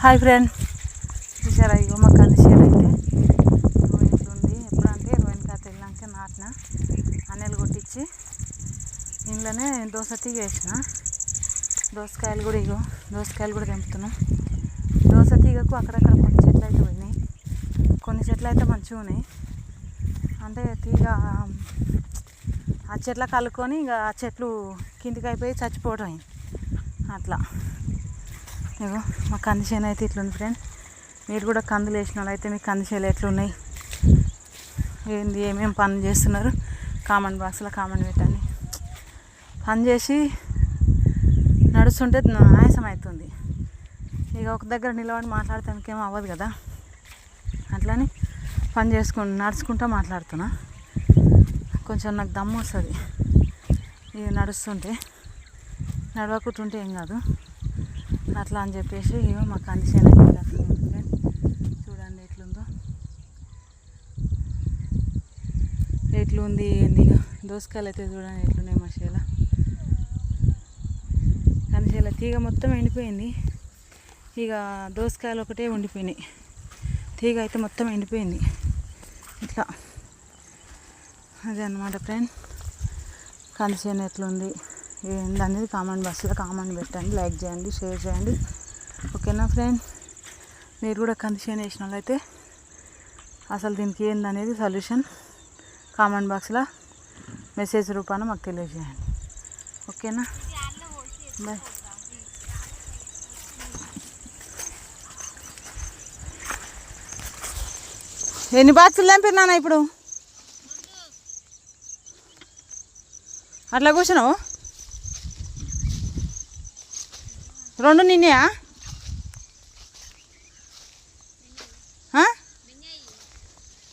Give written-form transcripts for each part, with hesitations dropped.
Hi friend, చూసారా ఇగో మా కంది చేను అయితే ఇట్లుంది. ఎప్పుడంటే రోహిణి ఖాతా వెళ్ళాక నాటిన అన్నెలు కొట్టించి ఇంట్లోనే దోస తీగ వేసిన. దోసకాయలు కూడా ఇగో దోసకాయలు కూడా తెంపుతున్నాం. దోస తీగకు అక్కడక్కడ కొన్ని చెట్లు అయితే పోయినాయి, కొన్ని చెట్లు అయితే మంచిగా ఉన్నాయి. అంటే తీగ ఆ చెట్ల కలుకొని ఇక ఆ చెట్లు కిందికి అయిపోయి చచ్చిపోవడం అయింది. అట్లా ఇగో మా కంది చేను అయితే ఇట్లుంది ఫ్రెండ్. మీరు కూడా కందులు వేసిన వాళ్ళు అయితే మీ కంది చేలు ఎట్లున్నాయి, ఏంది, ఏమేమి పనులు చేస్తున్నారు కామెంట్ బాక్స్లో కామెంట్ పెట్టండి. పని చేసి నడుస్తుంటే ఆయాసం అవుతుంది. ఇక ఒక దగ్గర నిలబడి మాట్లాడటానికి ఏమో అవ్వదు కదా, అట్లని పని నడుచుకుంటూ మాట్లాడుతున్నా. కొంచెం నాకు దమ్ము వస్తుంది ఇక నడుస్తుంటే, నడవకుంటుంటే ఏం కాదు అట్లా అని చెప్పేసి ఇగో మా కంది చేను చూడండి ఎట్లుందో, ఎట్లుంది ఏంది. ఇక దోసకాయలు అయితే చూడండి ఎట్లున్నాయి మా చేల. కంది చేల తీగ మొత్తం ఎండిపోయింది, ఇక దోసకాయలు ఒకటే ఉండిపోయినాయి. తీగ అయితే మొత్తం ఎండిపోయింది. ఇట్లా అదే అన్నమాట ఫ్రెండ్. కంది చేను ఎట్లుంది ఏంది అనేది కామెంట్ బాక్స్లో కామెంట్ పెట్టండి, లైక్ చేయండి, షేర్ చేయండి. ఓకేనా ఫ్రెండ్? మీరు కూడా కంది చేను వేసిన వాళ్ళైతే అసలు దీనికి ఏందనేది సొల్యూషన్ కామెంట్ బాక్స్లో మెసేజ్ రూపాన మాకు తెలియజేయండి. ఓకేనా? బాయ్. ఎన్ని బాక్సులు తెంపినానా ఇప్పుడు? అట్లా కూర్చున్నావు? రెండు నిన్నయా?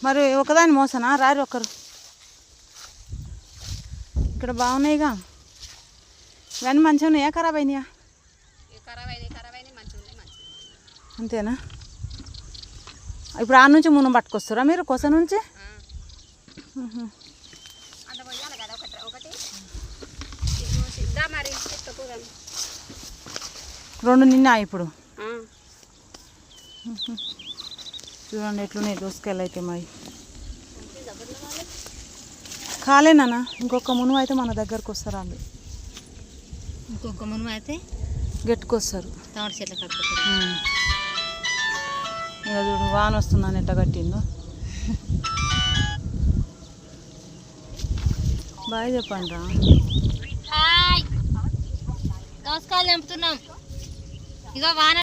మరి ఒకదాన్ని మోసనా? రారు ఒకరు. ఇక్కడ బాగున్నాయిగా, ఇవన్నీ మంచిగా ఉన్నాయా ఖరాబ్ అయినాయా? అంతేనా? ఇప్పుడు ఆ నుంచి మునం పట్టుకొస్తారా మీరు కొస నుంచి? రెండు నిన్న ఇప్పుడు చూడండి ఎట్లున్నాయి దోసకాయలు అయితే మరి. కాలేనా? ఇంకొక మునుము అయితే మన దగ్గరకు వస్తారు వాళ్ళు. ఇంకొక మునుము అయితే గట్టుకొస్తారు. టమాటా చెట్ల కట్టుకుంటారు. ఇక చూడు వాన వస్తుందని ఎట్లా కట్టిందో. బాయ్ చెప్పండి రా. దోసకాయలు తెంపుతున్నాం. ఇక వాన